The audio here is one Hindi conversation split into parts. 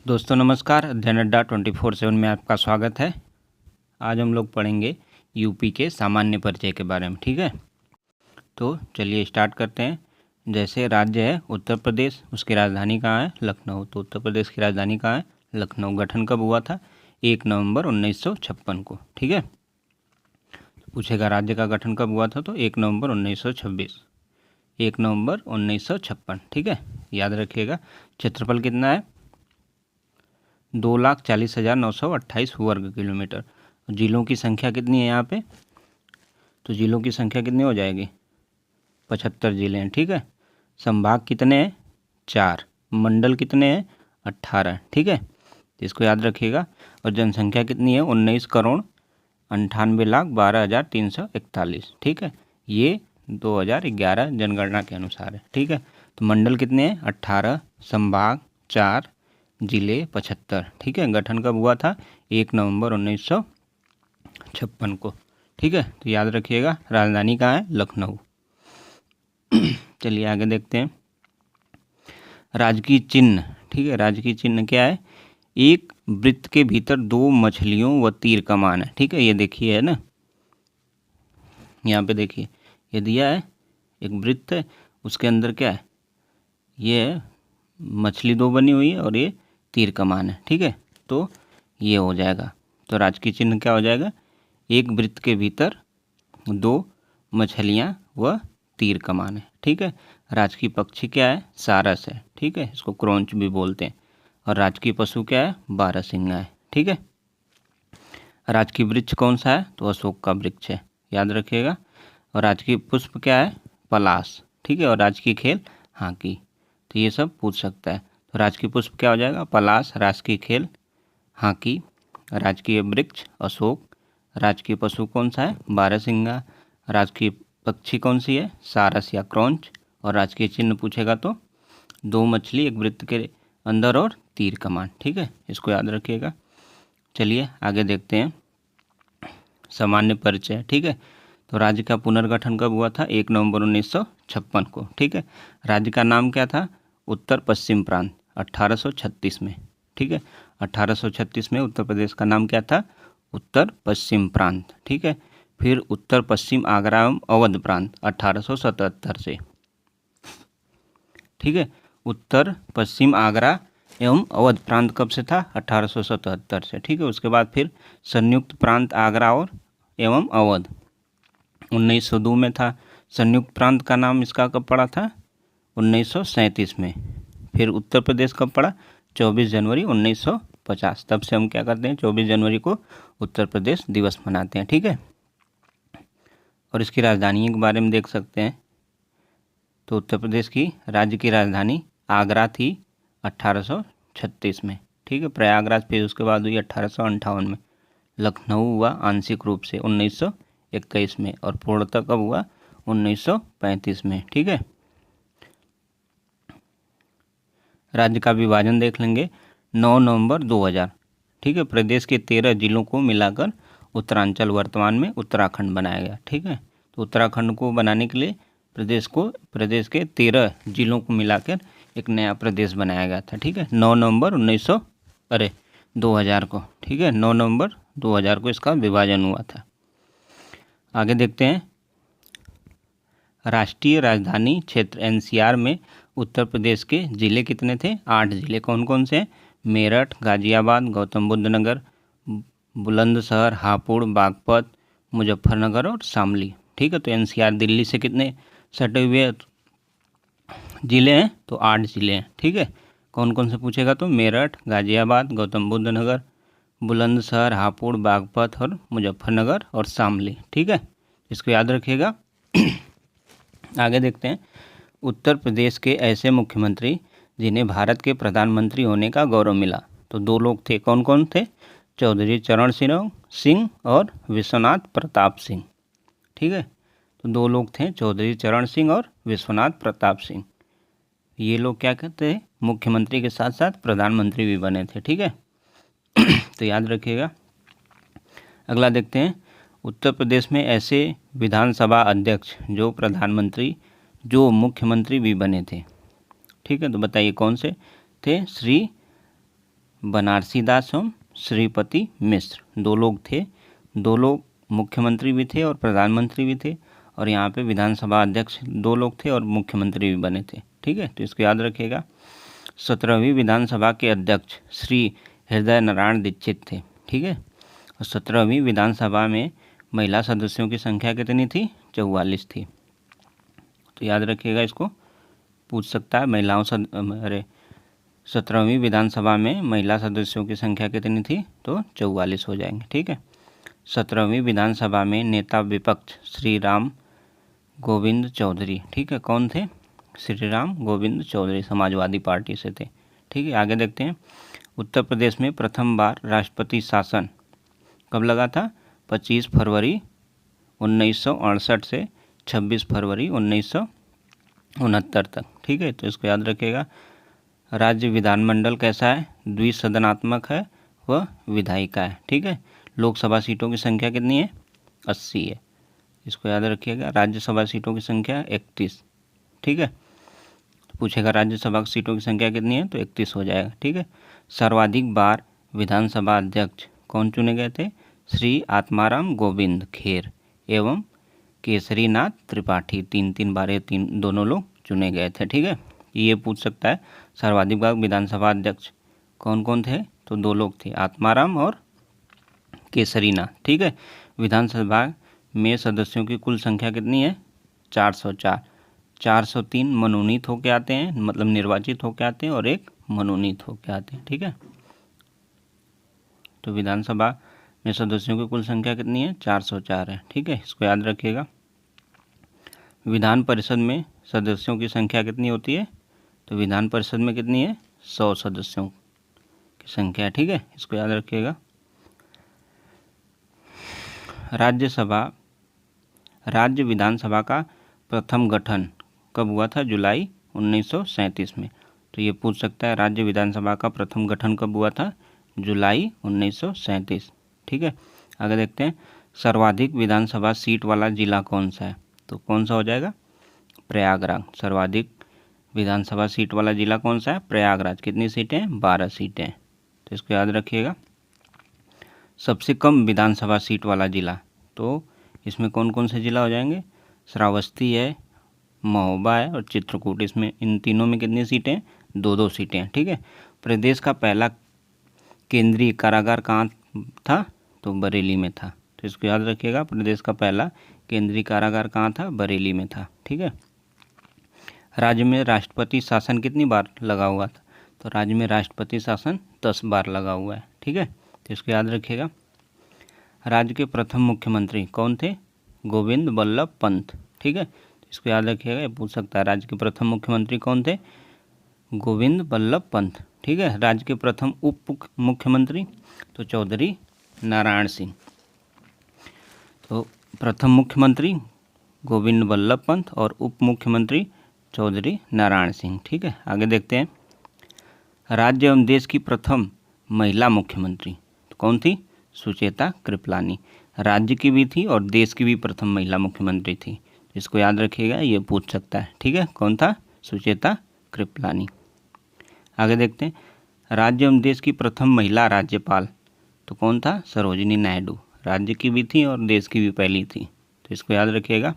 दोस्तों नमस्कार, अध्ययन अड्डा 24/7 में आपका स्वागत है। आज हम लोग पढ़ेंगे यूपी के सामान्य परिचय के बारे में। ठीक है, तो चलिए स्टार्ट करते हैं। जैसे राज्य है उत्तर प्रदेश, उसकी राजधानी कहाँ है? लखनऊ। तो उत्तर प्रदेश की राजधानी कहाँ है? लखनऊ। गठन कब हुआ था? 1 नवंबर 1956 को। ठीक है, पूछेगा राज्य का गठन कब हुआ था, तो 1 नवंबर 1926, 1 नवंबर 1956। ठीक है, याद रखिएगा। क्षेत्रफल कितना है? 2,40,928 वर्ग किलोमीटर। जिलों की संख्या कितनी है यहाँ पे? तो जिलों की संख्या कितनी हो जाएगी? 75 जिले हैं। ठीक है, संभाग कितने हैं? 4। मंडल कितने हैं? 18। ठीक है, इसको याद रखिएगा। और जनसंख्या कितनी है? 19,98,12,341। ठीक है, ये 2011 जनगणना के अनुसार है। ठीक है, तो मंडल कितने हैं? 18, संभाग 4, जिले 75। ठीक है, गठन कब हुआ था? 1 नवंबर 1956 को। ठीक है, तो याद रखिएगा। राजधानी कहाँ है? लखनऊ। चलिए आगे देखते हैं। राजकीय चिन्ह। ठीक है, राजकीय चिन्ह क्या है? एक वृत्त के भीतर 2 मछलियों व तीर कमान है। ठीक है, ये देखिए है ना, यहाँ पे देखिए ये दिया है, एक वृत्त है, उसके अंदर क्या है? ये मछली 2 बनी हुई है और ये तीर कमान है। ठीक है, तो ये हो जाएगा। तो राजकीय चिन्ह क्या हो जाएगा? एक वृत्त के भीतर 2 मछलियाँ व तीर कमान है। ठीक है, राजकीय पक्षी क्या है? सारस है। ठीक है, इसको क्रोंच भी बोलते हैं। और राजकीय पशु क्या है? बारहसिंगा है। ठीक है, राजकीय वृक्ष कौन सा है? तो अशोक का वृक्ष है, याद रखिएगा। और राजकीय पुष्प क्या है? पलाश। ठीक है, और राजकीय खेल हॉकी। तो ये सब पूछ सकता है। तो राजकीय पुष्प क्या हो जाएगा? पलाश। राजकीय खेल हॉकी। राजकीय वृक्ष अशोक। राजकीय पशु कौन सा है? बारहसिंगा। राजकीय पक्षी कौन सी है? सारस या क्रोंच। और राजकीय चिन्ह पूछेगा तो 2 मछली एक वृत्त के अंदर और तीर कमान। ठीक है, इसको याद रखिएगा। चलिए आगे देखते हैं। सामान्य परिचय। ठीक है, तो राज्य का पुनर्गठन कब हुआ था? 1 नवंबर 1956 को। ठीक है, राज्य का नाम क्या था? उत्तर पश्चिम प्रांत, 1836 में। ठीक है, 1836 में उत्तर प्रदेश का नाम क्या था? उत्तर पश्चिम प्रांत। ठीक है, फिर उत्तर पश्चिम आगरा एवं अवध प्रांत 1877 से। ठीक है, उत्तर पश्चिम आगरा एवं अवध प्रांत कब से था? 1877 से। ठीक है, उसके बाद फिर संयुक्त प्रांत आगरा और एवं अवध 1902 में था। संयुक्त प्रांत का नाम इसका कब पड़ा था? 1937 में। फिर उत्तर प्रदेश कब पड़ा? 24 जनवरी 1950। तब से हम क्या करते हैं? 24 जनवरी को उत्तर प्रदेश दिवस मनाते हैं। ठीक है, और इसकी राजधानी के बारे में देख सकते हैं। तो उत्तर प्रदेश की राज्य की राजधानी आगरा थी 1836 में। ठीक है, प्रयागराज फिर उसके बाद हुई 1858 में। लखनऊ हुआ आंशिक रूप से 1921 में, और पूर्णतः कब हुआ? 1935 में। ठीक है, राज्य का विभाजन देख लेंगे। 9 नवंबर 2000। ठीक है, प्रदेश के 13 जिलों को मिलाकर उत्तरांचल वर्तमान में उत्तराखंड बनाया गया। ठीक है, तो उत्तराखंड को बनाने के लिए प्रदेश के 13 जिलों को मिलाकर एक नया प्रदेश बनाया गया था। ठीक है, 9 नवंबर 2000 को। ठीक है, 9 नवंबर 2000 को इसका विभाजन हुआ था। आगे देखते हैं। राष्ट्रीय राजधानी क्षेत्र एनसीआर में उत्तर प्रदेश के जिले कितने थे? 8 जिले। कौन कौन से? मेरठ, गाजियाबाद, गौतम बुद्ध नगर, बुलंदशहर, हापुड़, बागपत, मुजफ्फरनगर और शामली। ठीक है, तो एनसीआर दिल्ली से कितने सटे हुए जिले हैं? तो 8 जिले हैं। ठीक है, कौन कौन से पूछेगा? तो मेरठ, गाजियाबाद, गौतम बुद्ध नगर, बुलंदशहर, हापुड़, बागपत और मुजफ्फरनगर और शामली। ठीक है, इसको याद रखिएगा। आगे देखते हैं। उत्तर प्रदेश के ऐसे मुख्यमंत्री जिन्हें भारत के प्रधानमंत्री होने का गौरव मिला, तो 2 लोग थे। कौन कौन थे? चौधरी चरण सिंह और विश्वनाथ प्रताप सिंह। ठीक है, तो 2 लोग थे, चौधरी चरण सिंह और विश्वनाथ प्रताप सिंह। ये लोग क्या कहते हैं? मुख्यमंत्री के साथ साथ प्रधानमंत्री भी बने थे। ठीक है, तो याद रखिएगा। अगला देखते हैं। उत्तर प्रदेश में ऐसे विधानसभा अध्यक्ष जो मुख्यमंत्री भी बने थे। ठीक है, तो बताइए कौन से थे? श्री बनारसी दास एवं श्रीपति मिश्र, दो लोग थे, दो लोग मुख्यमंत्री भी थे और प्रधानमंत्री भी थे, और यहाँ पे विधानसभा अध्यक्ष दो लोग थे और मुख्यमंत्री भी बने थे। ठीक है, तो इसको याद रखिएगा। 17वीं विधानसभा के अध्यक्ष श्री हृदय नारायण दीक्षित थे। ठीक है, और 17वीं विधानसभा में महिला सदस्यों की संख्या कितनी थी? 44 थी। तो याद रखिएगा, इसको पूछ सकता है। 17वीं विधानसभा में महिला सदस्यों की संख्या कितनी थी? तो 44 हो जाएंगे। ठीक है, 17वीं विधानसभा में नेता विपक्ष श्री राम गोविंद चौधरी, ठीक है, कौन थे? श्री राम गोविंद चौधरी, समाजवादी पार्टी से थे। ठीक है, आगे देखते हैं। उत्तर प्रदेश में प्रथम बार राष्ट्रपति शासन कब लगा था? 25 फरवरी 1968 से 26 फरवरी 1969 तक। ठीक है, तो इसको याद रखिएगा। राज्य विधानमंडल कैसा है? द्विसदनात्मक है व विधायिका है। ठीक है, लोकसभा सीटों की संख्या कितनी है? 80 है। इसको याद रखिएगा। राज्यसभा सीटों की संख्या 31। ठीक है, तो पूछेगा राज्यसभा सीटों की संख्या कितनी है? तो 31 हो जाएगा। ठीक है, सर्वाधिक बार विधानसभा अध्यक्ष कौन चुने गए थे? श्री आत्माराम गोविंद खेर एवं केसरीनाथ त्रिपाठी, तीन बार ये दोनों लोग चुने गए थे। ठीक है, ये पूछ सकता है सर्वाधिक बार विधानसभा अध्यक्ष कौन कौन थे? तो दो लोग थे, आत्माराम और केसरीनाथ। ठीक है, विधानसभा में सदस्यों की कुल संख्या कितनी है? 404। 403 मनोनीत होकर आते हैं, मतलब निर्वाचित होकर आते हैं, और एक मनोनीत होकर आते हैं। ठीक है, तो विधानसभा में सदस्यों की कुल संख्या कितनी है? 404 है। ठीक है, इसको याद रखिएगा। विधान परिषद में सदस्यों की संख्या कितनी होती है? तो विधान परिषद में कितनी है? 100 सदस्यों की संख्या है। ठीक है, इसको याद रखिएगा। राज्य विधानसभा का प्रथम गठन कब हुआ था? जुलाई 1937 में। तो ये पूछ सकता है राज्य विधानसभा का प्रथम गठन कब हुआ था? जुलाई 1937। ठीक है, आगे देखते हैं। सर्वाधिक विधानसभा सीट वाला जिला कौन सा है? तो कौन सा हो जाएगा? प्रयागराज। सर्वाधिक विधानसभा सीट वाला जिला कौन सा है? प्रयागराज। कितनी सीटें? 12 सीटें। तो इसको याद रखिएगा। सबसे कम विधानसभा सीट वाला जिला, तो इसमें कौन कौन से जिला हो जाएंगे? श्रावस्ती है, महोबा है और चित्रकूट। इसमें इन तीनों में कितनी सीटें? 2-2 सीटें हैं। ठीक है, प्रदेश का पहला केंद्रीय कारागार कहाँ था? तो बरेली में था। तो इसको याद रखिएगा, प्रदेश का पहला केंद्रीय कारागार कहाँ था? बरेली में था। ठीक है, राज्य में राष्ट्रपति शासन कितनी बार लगा हुआ था? तो राज्य में राष्ट्रपति शासन 10 बार लगा हुआ है। ठीक है, तो इसको याद रखिएगा। राज्य के प्रथम मुख्यमंत्री कौन थे? गोविंद बल्लभ पंत। ठीक है, तो इसको याद रखिएगा, ये पूछ सकता है। राज्य के प्रथम मुख्यमंत्री कौन थे? गोविंद बल्लभ पंत। ठीक है, राज्य के प्रथम उप मुख्यमंत्री तो चौधरी नारायण सिंह। तो प्रथम मुख्यमंत्री गोविंद बल्लभ पंत और उप मुख्यमंत्री चौधरी नारायण सिंह। ठीक है, आगे देखते हैं। राज्य एवं देश की प्रथम महिला मुख्यमंत्री तो कौन थी? सुचेता कृपलानी। राज्य की भी थी और देश की भी प्रथम महिला मुख्यमंत्री थी। इसको याद रखिएगा, ये पूछ सकता है। ठीक है, कौन था? सुचेता कृपलानी। आगे देखते हैं। राज्य एवं देश की प्रथम महिला राज्यपाल तो कौन था? सरोजिनी नायडू। राज्य की भी थी और देश की भी पहली थी। तो इसको याद रखिएगा।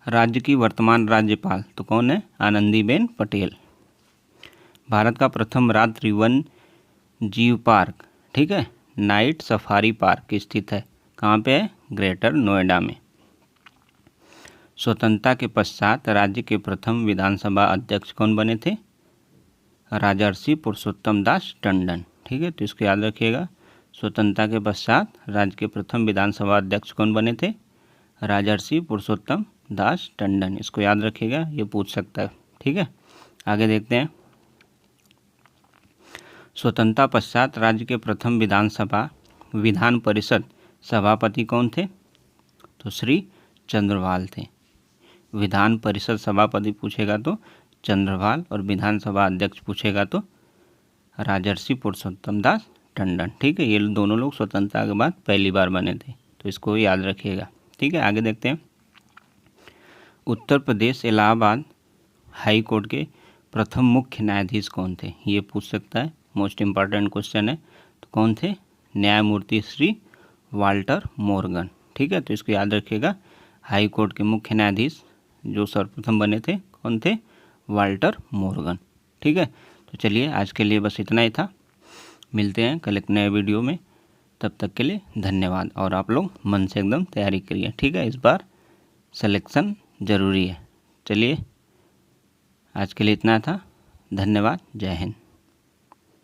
राज्य की वर्तमान राज्यपाल तो कौन है? आनंदीबेन पटेल। भारत का प्रथम रात्रि वन जीव पार्क, ठीक है, नाइट सफारी पार्क स्थित है। कहाँ पे है? ग्रेटर नोएडा में। स्वतंत्रता के पश्चात राज्य के प्रथम विधानसभा अध्यक्ष कौन बने थे? राजर्षि पुरुषोत्तम दास टंडन। ठीक है, तो इसको याद रखिएगा। स्वतंत्रता के पश्चात राज्य के प्रथम विधानसभा अध्यक्ष कौन बने थे? राजर्षि पुरुषोत्तम दास टंडन। इसको याद रखिएगा, ये पूछ सकता है। ठीक है, आगे देखते हैं। स्वतंत्रता पश्चात राज्य के प्रथम विधान परिषद सभापति कौन थे? तो श्री चंद्रवाल थे। विधान परिषद सभापति पूछेगा तो चंद्रवाल, और विधानसभा अध्यक्ष पूछेगा तो राजर्षि पुरुषोत्तम दास टंडन। ठीक है, ये दोनों लोग स्वतंत्रता के बाद पहली बार बने थे, तो इसको याद रखिएगा। ठीक है, आगे देखते हैं। उत्तर प्रदेश इलाहाबाद हाई कोर्ट के प्रथम मुख्य न्यायाधीश कौन थे, ये पूछ सकता है, मोस्ट इम्पॉर्टेंट क्वेश्चन है। तो कौन थे, न्यायमूर्ति श्री वाल्टर मोर्गन। ठीक है, तो इसको याद रखिएगा। हाई कोर्ट के मुख्य न्यायाधीश जो सर्वप्रथम बने थे कौन थे, वाल्टर मोर्गन। ठीक है, तो चलिए आज के लिए बस इतना ही था। मिलते हैं कल एक नए वीडियो में, तब तक के लिए धन्यवाद। और आप लोग मन से एकदम तैयारी करिए, ठीक है, इस बार सिलेक्शन ज़रूरी है। चलिए आज के लिए इतना था, धन्यवाद, जय हिंद।